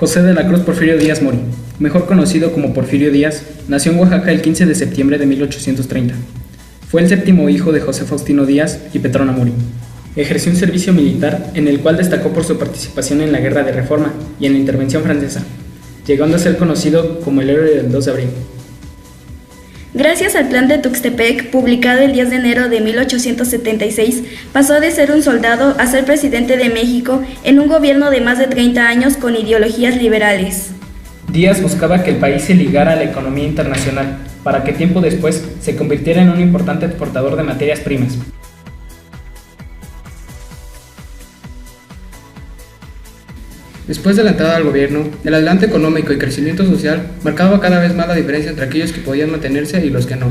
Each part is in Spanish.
José de la Cruz Porfirio Díaz Mori, mejor conocido como Porfirio Díaz, nació en Oaxaca el 15 de septiembre de 1830. Fue el séptimo hijo de José Faustino Díaz y Petrona Mori. Ejerció un servicio militar en el cual destacó por su participación en la Guerra de Reforma y en la Intervención Francesa, llegando a ser conocido como el héroe del 2 de abril. Gracias al Plan de Tuxtepec, publicado el 10 de enero de 1876, pasó de ser un soldado a ser presidente de México en un gobierno de más de 30 años con ideologías liberales. Díaz buscaba que el país se ligara a la economía internacional, para que tiempo después se convirtiera en un importante exportador de materias primas. Después de la entrada al gobierno, el adelanto económico y crecimiento social marcaba cada vez más la diferencia entre aquellos que podían mantenerse y los que no.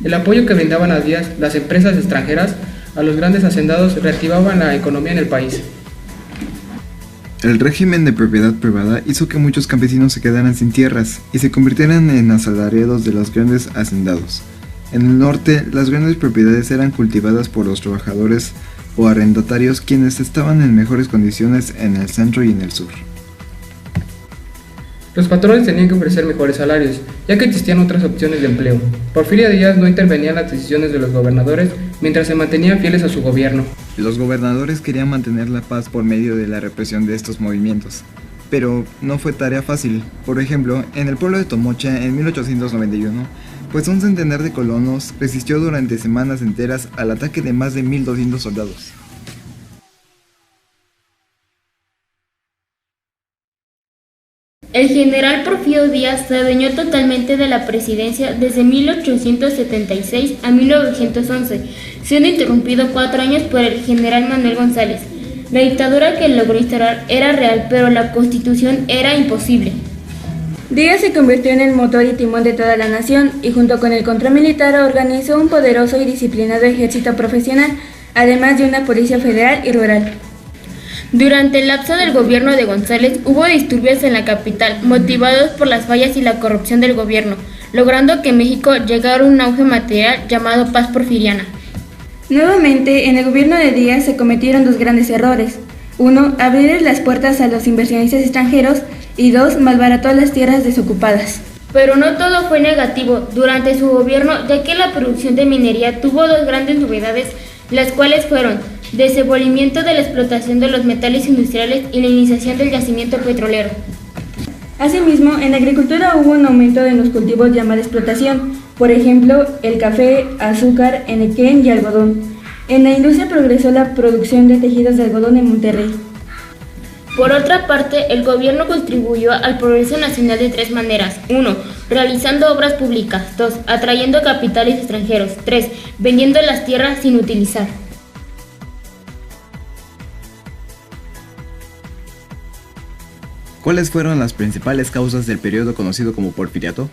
El apoyo que brindaban a Díaz las empresas extranjeras a los grandes hacendados reactivaban la economía en el país. El régimen de propiedad privada hizo que muchos campesinos se quedaran sin tierras y se convirtieran en asalariados de los grandes hacendados. En el norte, las grandes propiedades eran cultivadas por los trabajadores o arrendatarios, quienes estaban en mejores condiciones en el centro y en el sur. Los patrones tenían que ofrecer mejores salarios, ya que existían otras opciones de empleo. Porfirio Díaz no intervenía en las decisiones de los gobernadores mientras se mantenían fieles a su gobierno. Los gobernadores querían mantener la paz por medio de la represión de estos movimientos, pero no fue tarea fácil. Por ejemplo, en el pueblo de Tomocha, en 1891, pues un centenar de colonos resistió durante semanas enteras al ataque de más de 1,200 soldados. El general Porfirio Díaz se adueñó totalmente de la presidencia desde 1876 a 1911, siendo interrumpido 4 años por el general Manuel González. La dictadura que logró instaurar era real, pero la constitución era imposible. Díaz se convirtió en el motor y timón de toda la nación y junto con el control militar organizó un poderoso y disciplinado ejército profesional, además de una policía federal y rural. Durante el lapso del gobierno de González hubo disturbios en la capital, motivados por las fallas y la corrupción del gobierno, logrando que México llegara a un auge material llamado paz porfiriana. Nuevamente, en el gobierno de Díaz se cometieron 2 grandes errores. 1. Abrir las puertas a los inversionistas extranjeros y 2. Malbarató las tierras desocupadas. Pero no todo fue negativo durante su gobierno, ya que la producción de minería tuvo 2 grandes novedades, las cuales fueron desenvolvimiento de la explotación de los metales industriales y la iniciación del yacimiento petrolero. Asimismo, en la agricultura hubo un aumento en los cultivos llamada explotación, por ejemplo, el café, azúcar, enequén y algodón. En la industria progresó la producción de tejidos de algodón en Monterrey. Por otra parte, el gobierno contribuyó al progreso nacional de 3 maneras. 1. Realizando obras públicas. 2. Atrayendo capitales extranjeros. 3. Vendiendo las tierras sin utilizar. ¿Cuáles fueron las principales causas del periodo conocido como Porfiriato?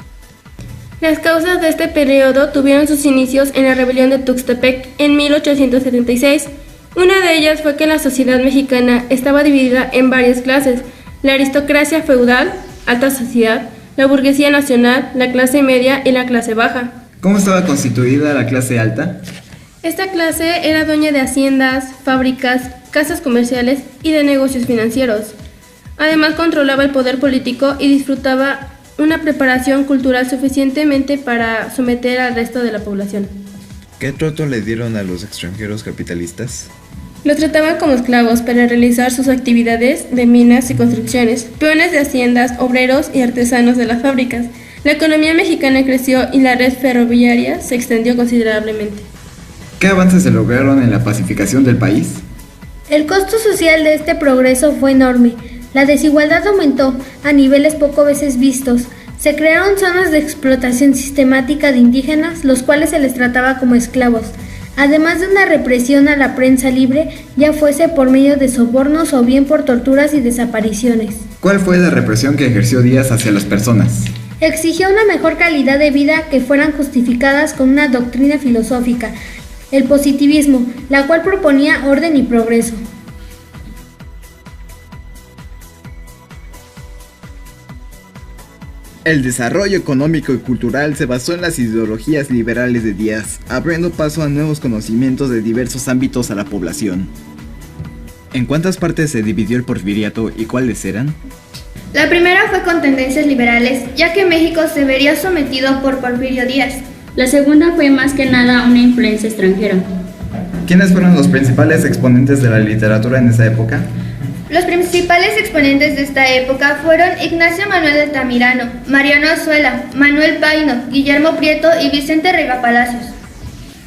Las causas de este periodo tuvieron sus inicios en la rebelión de Tuxtepec en 1876. Una de ellas fue que la sociedad mexicana estaba dividida en varias clases: la aristocracia feudal, alta sociedad, la burguesía nacional, la clase media y la clase baja. ¿Cómo estaba constituida la clase alta? Esta clase era dueña de haciendas, fábricas, casas comerciales y de negocios financieros. Además controlaba el poder político y disfrutaba una preparación cultural suficientemente para someter al resto de la población. ¿Qué trato le dieron a los extranjeros capitalistas? Los trataban como esclavos para realizar sus actividades de minas y construcciones, peones de haciendas, obreros y artesanos de las fábricas. La economía mexicana creció y la red ferroviaria se extendió considerablemente. ¿Qué avances se lograron en la pacificación del país? El costo social de este progreso fue enorme. La desigualdad aumentó a niveles poco veces vistos. Se crearon zonas de explotación sistemática de indígenas, los cuales se les trataba como esclavos, además de una represión a la prensa libre, ya fuese por medio de sobornos o bien por torturas y desapariciones. ¿Cuál fue la represión que ejerció Díaz hacia las personas? Exigió una mejor calidad de vida que fueran justificadas con una doctrina filosófica, el positivismo, la cual proponía orden y progreso. El desarrollo económico y cultural se basó en las ideologías liberales de Díaz, abriendo paso a nuevos conocimientos de diversos ámbitos a la población. ¿En cuántas partes se dividió el porfiriato y cuáles eran? La primera fue con tendencias liberales, ya que México se vería sometido por Porfirio Díaz. La segunda fue más que nada una influencia extranjera. ¿Quiénes fueron los principales exponentes de la literatura en esa época? Los principales exponentes de esta época fueron Ignacio Manuel de Altamirano, Mariano Azuela, Manuel Paino, Guillermo Prieto y Vicente Riva Palacios.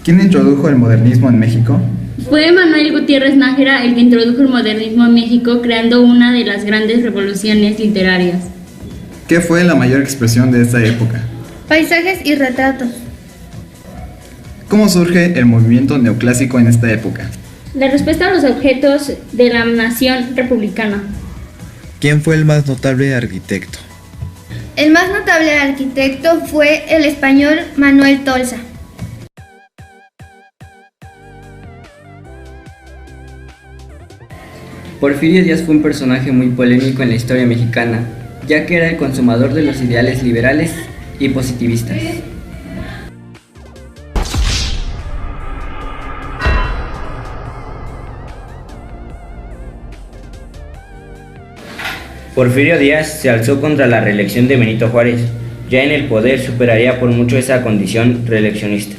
¿Quién introdujo el modernismo en México? Fue Manuel Gutiérrez Nájera el que introdujo el modernismo en México, creando una de las grandes revoluciones literarias. ¿Qué fue la mayor expresión de esta época? Paisajes y retratos. ¿Cómo surge el movimiento neoclásico en esta época? La respuesta a los objetos de la nación republicana. ¿Quién fue el más notable arquitecto? El más notable arquitecto fue el español Manuel Tolsa. Porfirio Díaz fue un personaje muy polémico en la historia mexicana, ya que era el consumador de los ideales liberales y positivistas. Porfirio Díaz se alzó contra la reelección de Benito Juárez. Ya en el poder superaría por mucho esa condición reeleccionista.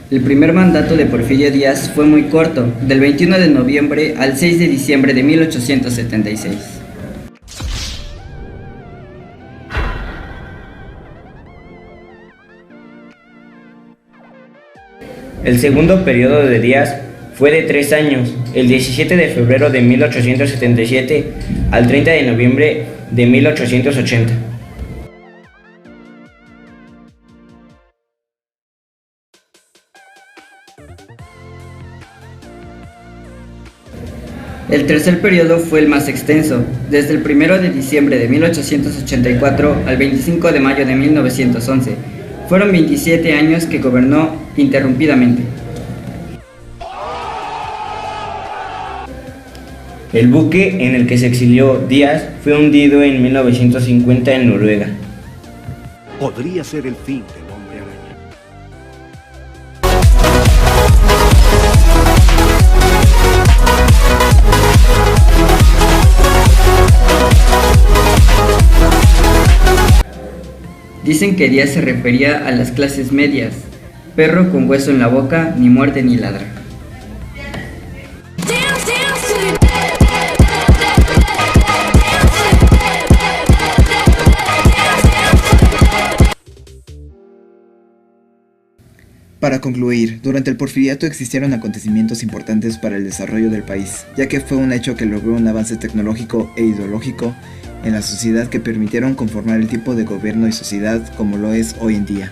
El primer mandato de Porfirio Díaz fue muy corto, del 21 de noviembre al 6 de diciembre de 1876. El segundo periodo de Díaz fue de 3 años, el 17 de febrero de 1877 al 30 de noviembre de 1880. El tercer periodo fue el más extenso, desde el 1 de diciembre de 1884 al 25 de mayo de 1911. Fueron 27 años que gobernó interrumpidamente. El buque en el que se exilió Díaz fue hundido en 1950 en Noruega. Podría ser el fin del hombre araña. Dicen que Díaz se refería a las clases medias. Perro con hueso en la boca, ni muerde ni ladra. Para concluir, durante el porfiriato existieron acontecimientos importantes para el desarrollo del país, ya que fue un hecho que logró un avance tecnológico e ideológico en la sociedad que permitieron conformar el tipo de gobierno y sociedad como lo es hoy en día.